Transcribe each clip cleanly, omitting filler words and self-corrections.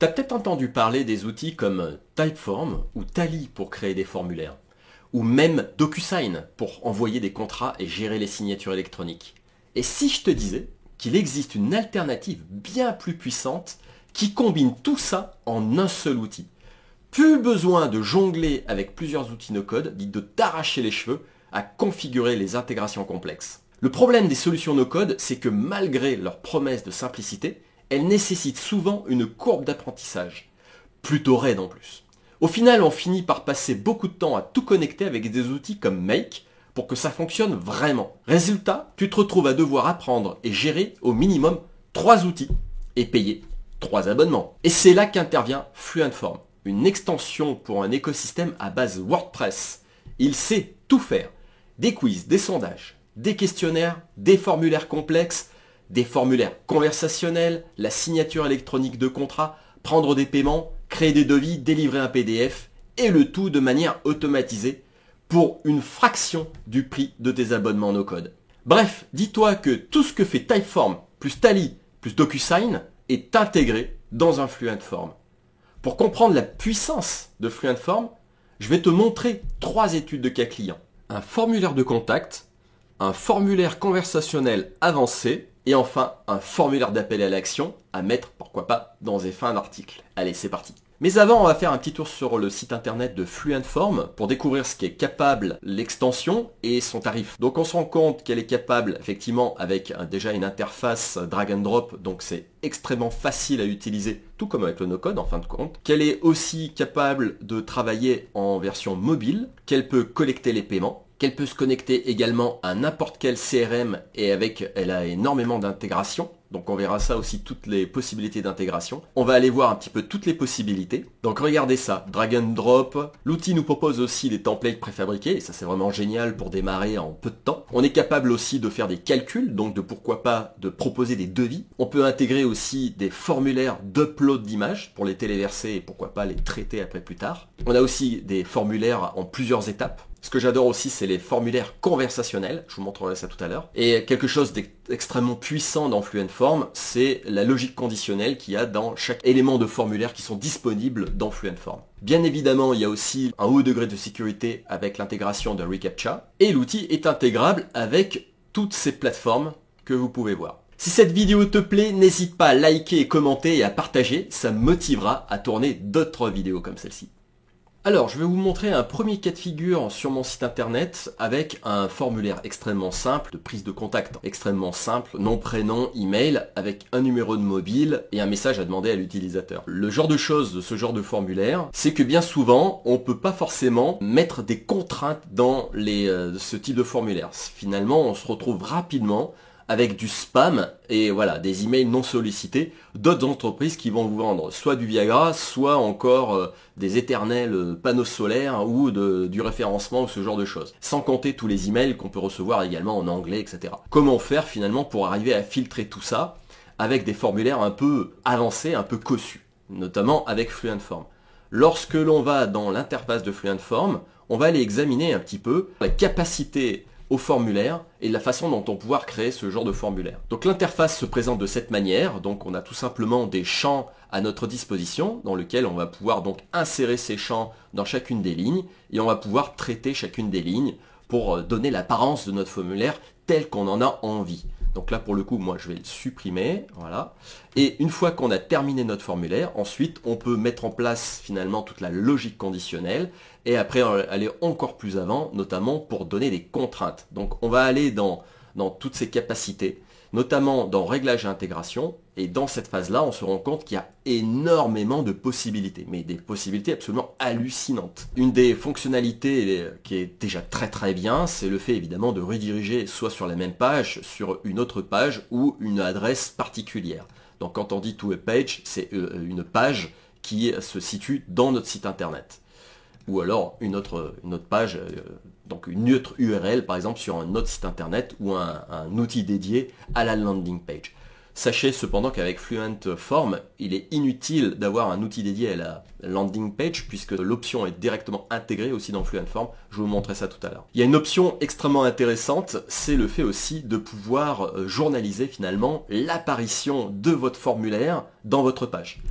T'as peut-être entendu parler des outils comme Typeform ou Tally pour créer des formulaires, ou même DocuSign pour envoyer des contrats et gérer les signatures électroniques. Et si je te disais qu'il existe une alternative bien plus puissante qui combine tout ça en un seul outil? Plus besoin de jongler avec plusieurs outils no-code, dit de t'arracher les cheveux à configurer les intégrations complexes. Le problème des solutions no-code, c'est que malgré leur promesse de simplicité, elles nécessitent souvent une courbe d'apprentissage, plutôt raide en plus. Au final, on finit par passer beaucoup de temps à tout connecter avec des outils comme Make pour que ça fonctionne vraiment. Résultat, tu te retrouves à devoir apprendre et gérer au minimum 3 outils et payer 3 abonnements. Et c'est là qu'intervient FluentForm, une extension pour un écosystème à base WordPress. Il sait tout faire. Des quiz, des sondages, des questionnaires, des formulaires complexes, des formulaires conversationnels, la signature électronique de contrat, prendre des paiements, créer des devis, délivrer un PDF, et le tout de manière automatisée pour une fraction du prix de tes abonnements no-code. Bref, dis-toi que tout ce que fait Typeform, plus Tally, plus DocuSign, est intégré dans un FluentForm. Pour comprendre la puissance de FluentForm, je vais te montrer 3 études de cas clients. Un formulaire de contact, un formulaire conversationnel avancé, et enfin un formulaire d'appel à l'action à mettre, pourquoi pas, dans les fins d'article. Allez, c'est parti. Mais avant, on va faire un petit tour sur le site internet de FluentForm pour découvrir ce qui est capable l'extension et son tarif. Donc on se rend compte qu'elle est capable effectivement avec déjà une interface drag and drop, donc c'est extrêmement facile à utiliser, tout comme avec le no-code en fin de compte. Qu'elle est aussi capable de travailler en version mobile, qu'elle peut collecter les paiements, qu'elle peut se connecter également à n'importe quel CRM et elle a énormément d'intégration. Donc on verra ça aussi, toutes les possibilités d'intégration. On va aller voir un petit peu toutes les possibilités. Donc regardez ça, drag and drop. L'outil nous propose aussi des templates préfabriqués, et ça c'est vraiment génial pour démarrer en peu de temps. On est capable aussi de faire des calculs, donc de pourquoi pas de proposer des devis. On peut intégrer aussi des formulaires d'upload d'images pour les téléverser et pourquoi pas les traiter après plus tard. On a aussi des formulaires en plusieurs étapes. Ce que j'adore aussi, c'est les formulaires conversationnels. Je vous montrerai ça tout à l'heure. Et quelque chose d'extrêmement puissant dans FluentForm, c'est la logique conditionnelle qu'il y a dans chaque élément de formulaire qui sont disponibles dans FluentForm. Bien évidemment, il y a aussi un haut degré de sécurité avec l'intégration de reCAPTCHA. Et l'outil est intégrable avec toutes ces plateformes que vous pouvez voir. Si cette vidéo te plaît, n'hésite pas à liker et commenter et à partager. Ça me motivera à tourner d'autres vidéos comme celle-ci. Alors, je vais vous montrer un premier cas de figure sur mon site internet avec un formulaire extrêmement simple, de prise de contact extrêmement simple, nom, prénom, email, avec un numéro de mobile et un message à demander à l'utilisateur. Le genre de choses de ce genre de formulaire, c'est que bien souvent, on peut pas forcément mettre des contraintes dans ce type de formulaire. Finalement, on se retrouve rapidement avec du spam et voilà, des emails non sollicités d'autres entreprises qui vont vous vendre soit du Viagra, soit encore des éternels panneaux solaires ou du référencement ou ce genre de choses. Sans compter tous les emails qu'on peut recevoir également en anglais, etc. Comment faire finalement pour arriver à filtrer tout ça avec des formulaires un peu avancés, un peu cossus, notamment avec FluentForm. Lorsque l'on va dans l'interface de FluentForm, on va aller examiner un petit peu la capacité au formulaire et la façon dont on va pouvoir créer ce genre de formulaire. Donc l'interface se présente de cette manière, donc on a tout simplement des champs à notre disposition dans lesquels on va pouvoir donc insérer ces champs dans chacune des lignes et on va pouvoir traiter chacune des lignes pour donner l'apparence de notre formulaire tel qu'on en a envie. Donc là pour le coup moi je vais le supprimer, voilà. Et une fois qu'on a terminé notre formulaire, ensuite on peut mettre en place finalement toute la logique conditionnelle et après aller encore plus avant, notamment pour donner des contraintes. Donc on va aller dans toutes ces capacités, notamment dans réglage et intégration, et dans cette phase-là, on se rend compte qu'il y a énormément de possibilités, mais des possibilités absolument hallucinantes. Une des fonctionnalités qui est déjà très très bien, c'est le fait évidemment de rediriger soit sur la même page, sur une autre page ou une adresse particulière. Donc quand on dit to a page, c'est une page qui se situe dans notre site internet. Ou alors une autre page, donc une autre URL par exemple sur un autre site internet ou un outil dédié à la landing page. Sachez cependant qu'avec FluentForm, il est inutile d'avoir un outil dédié à la landing page puisque l'option est directement intégrée aussi dans FluentForm. Je vous montrerai ça tout à l'heure. Il y a une option extrêmement intéressante, c'est le fait aussi de pouvoir journaliser finalement l'apparition de votre formulaire dans votre page.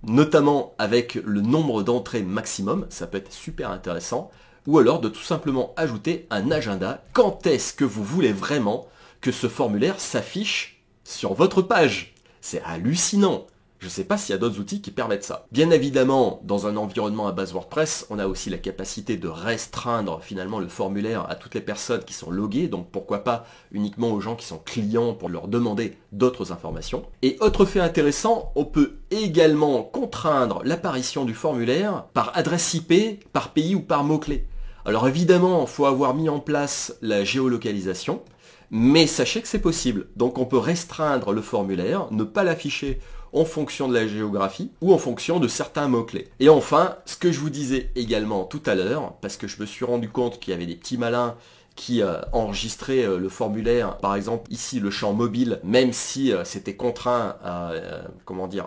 notamment avec le nombre d'entrées maximum, ça peut être super intéressant, ou alors de tout simplement ajouter un agenda. Quand est-ce que vous voulez vraiment que ce formulaire s'affiche sur votre page? C'est hallucinant. Je ne sais pas s'il y a d'autres outils qui permettent ça. Bien évidemment, dans un environnement à base WordPress, on a aussi la capacité de restreindre finalement le formulaire à toutes les personnes qui sont loguées, donc pourquoi pas uniquement aux gens qui sont clients pour leur demander d'autres informations. Et autre fait intéressant, on peut également contraindre l'apparition du formulaire par adresse IP, par pays ou par mot-clé. Alors évidemment, il faut avoir mis en place la géolocalisation, mais sachez que c'est possible. Donc on peut restreindre le formulaire, ne pas l'afficher en fonction de la géographie ou en fonction de certains mots-clés. Et enfin, ce que je vous disais également tout à l'heure, parce que je me suis rendu compte qu'il y avait des petits malins qui enregistraient le formulaire, par exemple ici le champ mobile, même si c'était contraint à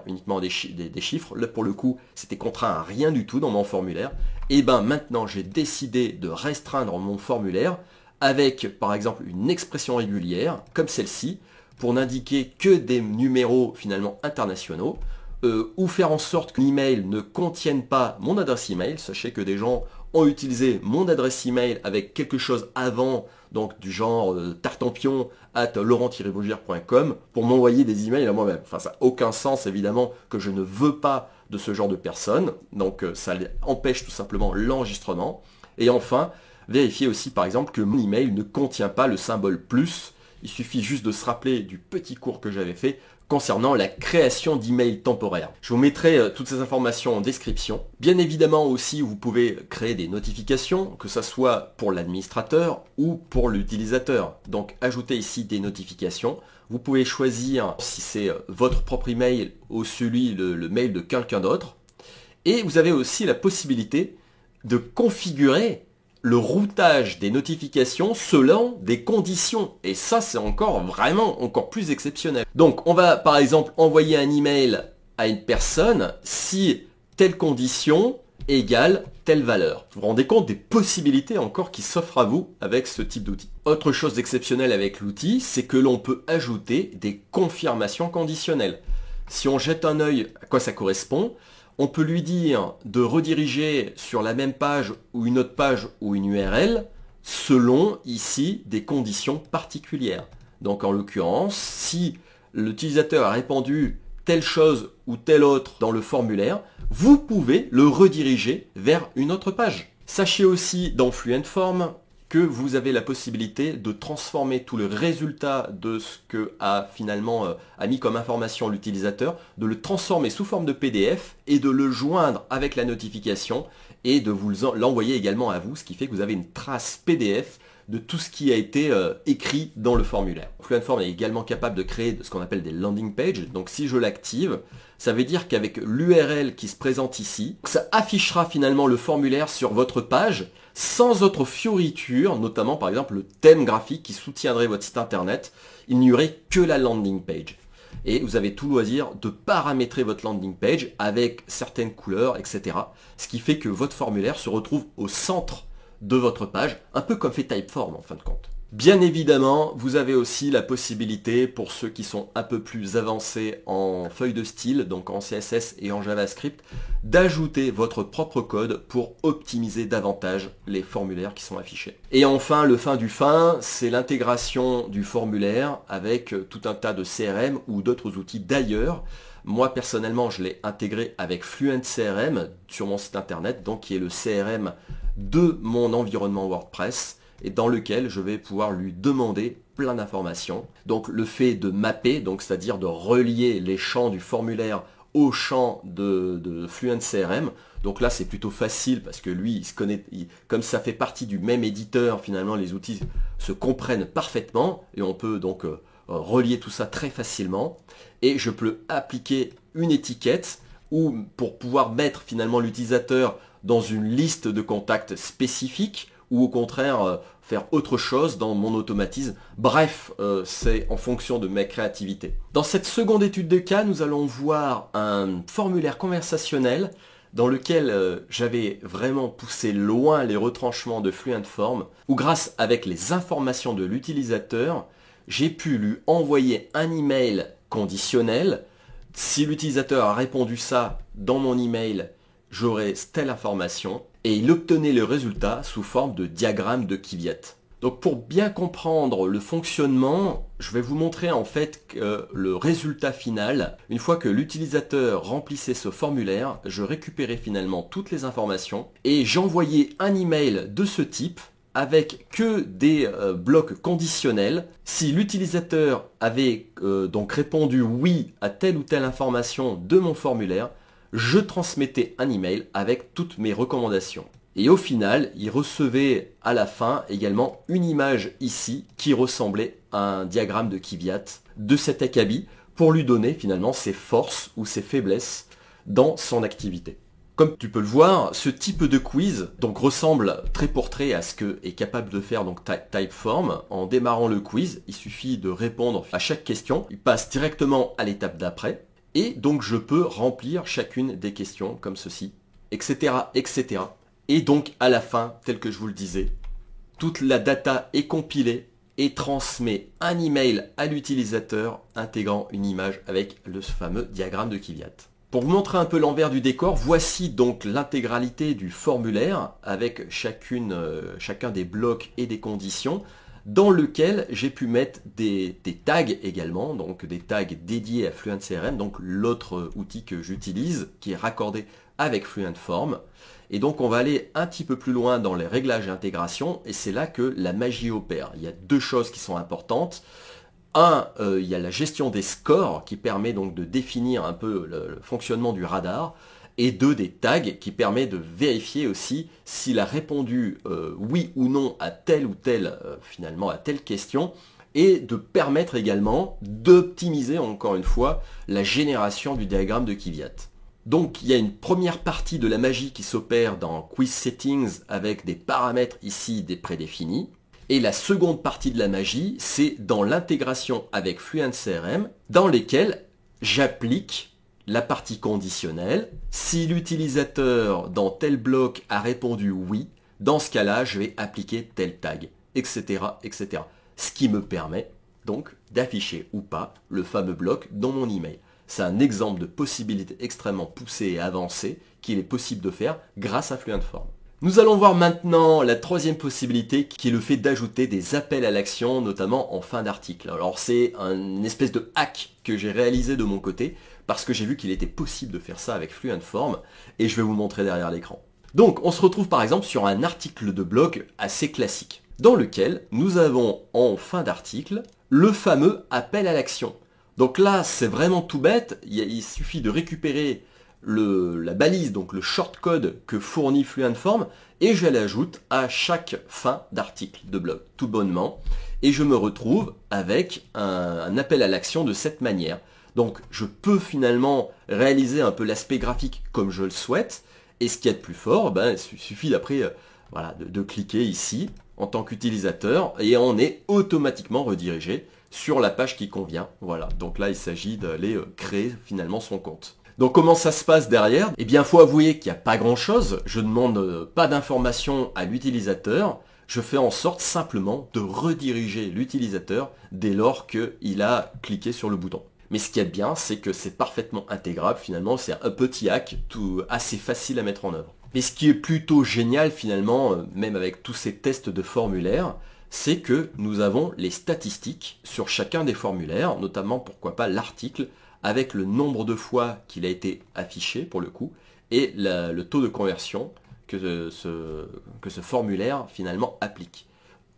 uniquement des chiffres, là pour le coup c'était contraint à rien du tout dans mon formulaire, et ben maintenant j'ai décidé de restreindre mon formulaire avec par exemple une expression régulière comme celle-ci, pour n'indiquer que des numéros finalement internationaux, ou faire en sorte que l'email ne contienne pas mon adresse email. Sachez que des gens ont utilisé mon adresse email avec quelque chose avant, donc du genre tartampion@laurent-bougier.com pour m'envoyer des emails à moi-même. Enfin, ça n'a aucun sens évidemment, que je ne veux pas de ce genre de personnes, donc ça empêche tout simplement l'enregistrement. Et enfin, vérifiez aussi par exemple que mon email ne contient pas le symbole plus. Il suffit juste de se rappeler du petit cours que j'avais fait concernant la création d'emails temporaires. Je vous mettrai toutes ces informations en description. Bien évidemment aussi, vous pouvez créer des notifications, que ce soit pour l'administrateur ou pour l'utilisateur. Donc ajoutez ici des notifications. Vous pouvez choisir si c'est votre propre email ou le mail de quelqu'un d'autre. Et vous avez aussi la possibilité de configurer le routage des notifications selon des conditions. Et ça, c'est encore plus exceptionnel. Donc, on va par exemple envoyer un email à une personne si telle condition égale telle valeur. Vous vous rendez compte des possibilités encore qui s'offrent à vous avec ce type d'outil. Autre chose d'exceptionnel avec l'outil, c'est que l'on peut ajouter des confirmations conditionnelles. Si on jette un œil à quoi ça correspond, on peut lui dire de rediriger sur la même page ou une autre page ou une URL selon ici des conditions particulières. Donc en l'occurrence, si l'utilisateur a répondu telle chose ou telle autre dans le formulaire, vous pouvez le rediriger vers une autre page. Sachez aussi dans Fluentform que vous avez la possibilité de transformer tout le résultat de ce que a finalement mis comme information l'utilisateur, de le transformer sous forme de PDF et de le joindre avec la notification et de vous l'envoyer également à vous, ce qui fait que vous avez une trace PDF de tout ce qui a été écrit dans le formulaire. Fluentform est également capable de créer ce qu'on appelle des landing pages. Donc si je l'active, ça veut dire qu'avec l'URL qui se présente ici, ça affichera finalement le formulaire sur votre page sans autre fioriture, notamment par exemple le thème graphique qui soutiendrait votre site internet. Il n'y aurait que la landing page. Et vous avez tout loisir de paramétrer votre landing page avec certaines couleurs, etc. Ce qui fait que votre formulaire se retrouve au centre de votre page, un peu comme fait Typeform en fin de compte. Bien évidemment, vous avez aussi la possibilité, pour ceux qui sont un peu plus avancés en feuille de style, donc en CSS et en JavaScript, d'ajouter votre propre code pour optimiser davantage les formulaires qui sont affichés. Et enfin, le fin du fin, c'est l'intégration du formulaire avec tout un tas de CRM ou d'autres outils d'ailleurs. Moi personnellement, je l'ai intégré avec Fluent CRM sur mon site internet, donc qui est le CRM de mon environnement WordPress, et dans lequel je vais pouvoir lui demander plein d'informations. Donc le fait de mapper, donc c'est-à-dire de relier les champs du formulaire aux champs de Fluent CRM. Donc là c'est plutôt facile parce que lui il se connaît, comme ça fait partie du même éditeur, finalement les outils se comprennent parfaitement et on peut donc relier tout ça très facilement. Et je peux appliquer une étiquette ou pour pouvoir mettre finalement l'utilisateur dans une liste de contacts spécifiques ou au contraire faire autre chose dans mon automatisme. Bref, c'est en fonction de ma créativité. Dans cette seconde étude de cas, nous allons voir un formulaire conversationnel dans lequel j'avais vraiment poussé loin les retranchements de Fluentform, où grâce avec les informations de l'utilisateur, j'ai pu lui envoyer un email conditionnel si l'utilisateur a répondu ça dans mon email, j'aurai telle information, et il obtenait le résultat sous forme de diagramme de Kvyat. Donc pour bien comprendre le fonctionnement, je vais vous montrer en fait que le résultat final, une fois que l'utilisateur remplissait ce formulaire, je récupérais finalement toutes les informations et j'envoyais un email de ce type avec que des blocs conditionnels. Si l'utilisateur avait donc répondu oui à telle ou telle information de mon formulaire, je transmettais un email avec toutes mes recommandations. Et au final, il recevait à la fin également une image ici qui ressemblait à un diagramme de Kvyat de cet acabit pour lui donner finalement ses forces ou ses faiblesses dans son activité. Comme tu peux le voir, ce type de quiz donc ressemble trait pour trait à ce que est capable de faire donc Typeform. En démarrant le quiz, il suffit de répondre à chaque question. Il passe directement à l'étape d'après. Et donc je peux remplir chacune des questions comme ceci, etc., etc. Et donc à la fin, tel que je vous le disais, toute la data est compilée et transmet un email à l'utilisateur intégrant une image avec le fameux diagramme de Kvyat. Pour vous montrer un peu l'envers du décor, voici donc l'intégralité du formulaire avec chacun des blocs et des conditions dans lequel j'ai pu mettre des tags également, donc des tags dédiés à Fluent CRM, donc l'autre outil que j'utilise qui est raccordé avec Fluent Form. Et donc on va aller un petit peu plus loin dans les réglages et intégration et c'est là que la magie opère. Il y a deux choses qui sont importantes. Il y a la gestion des scores qui permet donc de définir un peu le fonctionnement du radar. Et deux, des tags qui permet de vérifier aussi s'il a répondu oui ou non à telle ou telle, finalement à telle question, et de permettre également d'optimiser encore une fois la génération du diagramme de Kvyat. Donc il y a une première partie de la magie qui s'opère dans Quiz Settings avec des paramètres ici des prédéfinis. Et la seconde partie de la magie, c'est dans l'intégration avec Fluent CRM, dans lesquels j'applique la partie conditionnelle. Si l'utilisateur dans tel bloc a répondu oui, dans ce cas-là, je vais appliquer tel tag, etc., etc. Ce qui me permet donc d'afficher ou pas le fameux bloc dans mon email. C'est un exemple de possibilité extrêmement poussée et avancée qu'il est possible de faire grâce à Fluent Form. Nous allons voir maintenant la troisième possibilité qui est le fait d'ajouter des appels à l'action, notamment en fin d'article. Alors c'est une espèce de hack que j'ai réalisé de mon côté parce que j'ai vu qu'il était possible de faire ça avec Fluent Form et je vais vous montrer derrière l'écran. Donc on se retrouve par exemple sur un article de blog assez classique dans lequel nous avons en fin d'article le fameux appel à l'action. Donc là c'est vraiment tout bête, il suffit de récupérer la balise, donc le shortcode que fournit Fluent Form, et je l'ajoute à chaque fin d'article de blog, tout bonnement, et je me retrouve avec un appel à l'action de cette manière. Donc je peux finalement réaliser un peu l'aspect graphique comme je le souhaite, et ce qu'il y a de plus fort, il suffit d'après de cliquer ici en tant qu'utilisateur, et on est automatiquement redirigé sur la page qui convient. Voilà, donc là il s'agit d'aller créer finalement son compte. Donc comment ça se passe derrière? Eh bien, il faut avouer qu'il n'y a pas grand-chose. Je ne demande pas d'informations à l'utilisateur. Je fais en sorte simplement de rediriger l'utilisateur dès lors qu'il a cliqué sur le bouton. Mais ce qui est bien, c'est que c'est parfaitement intégrable. Finalement, c'est un petit hack assez facile à mettre en œuvre. Mais ce qui est plutôt génial finalement, même avec tous ces tests de formulaire, c'est que nous avons les statistiques sur chacun des formulaires, notamment pourquoi pas l'article, avec le nombre de fois qu'il a été affiché pour le coup, et le taux de conversion que ce formulaire finalement applique.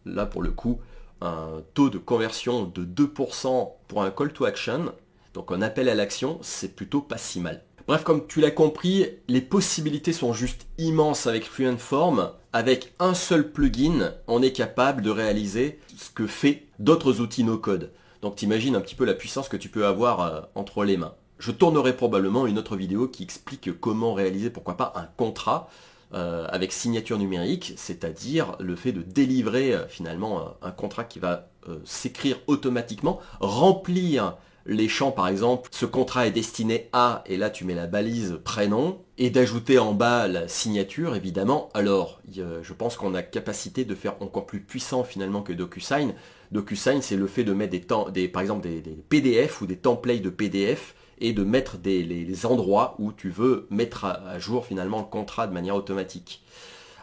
Là pour le coup, un taux de conversion de 2% pour un call to action, donc un appel à l'action, c'est plutôt pas si mal. Bref, comme tu l'as compris, les possibilités sont juste immenses avec Fluent Form. Avec un seul plugin, on est capable de réaliser ce que fait d'autres outils no-code. Donc t'imagines un petit peu la puissance que tu peux avoir entre les mains. Je tournerai probablement une autre vidéo qui explique comment réaliser, pourquoi pas, un contrat avec signature numérique, c'est-à-dire le fait de délivrer finalement un contrat qui va s'écrire automatiquement, remplir les champs par exemple, ce contrat est destiné à, et là tu mets la balise prénom, et d'ajouter en bas la signature évidemment. Alors je pense qu'on a capacité de faire encore plus puissant finalement que DocuSign. DocuSign c'est le fait de mettre par exemple des PDF ou des templates de PDF et de mettre les endroits où tu veux mettre à jour finalement le contrat de manière automatique.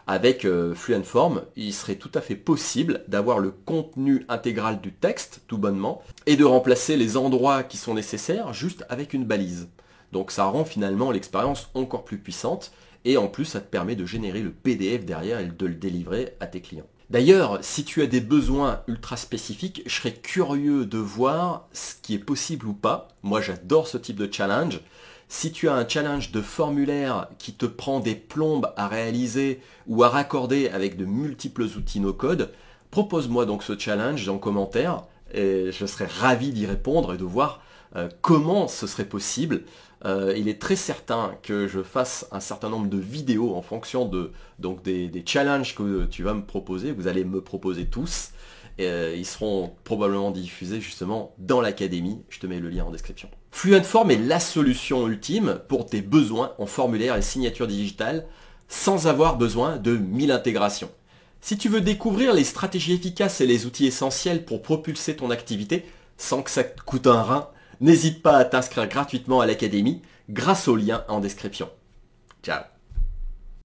Avec Fluentform, il serait tout à fait possible d'avoir le contenu intégral du texte, tout bonnement, et de remplacer les endroits qui sont nécessaires juste avec une balise. Donc ça rend finalement l'expérience encore plus puissante, et en plus ça te permet de générer le PDF derrière et de le délivrer à tes clients. D'ailleurs, si tu as des besoins ultra spécifiques, je serais curieux de voir ce qui est possible ou pas. Moi j'adore ce type de challenge. Si tu as un challenge de formulaire qui te prend des plombes à réaliser ou à raccorder avec de multiples outils no-code, propose-moi donc ce challenge en commentaire et je serais ravi d'y répondre et de voir comment ce serait possible. Il est très certain que je fasse un certain nombre de vidéos en fonction des challenges que tu vas me proposer. Vous allez me proposer tous. Ils seront probablement diffusés justement dans l'académie. Je te mets le lien en description. Fluentform est la solution ultime pour tes besoins en formulaire et signature digitale sans avoir besoin de 1000 intégrations. Si tu veux découvrir les stratégies efficaces et les outils essentiels pour propulser ton activité sans que ça te coûte un rein, n'hésite pas à t'inscrire gratuitement à l'académie grâce au lien en description. Ciao.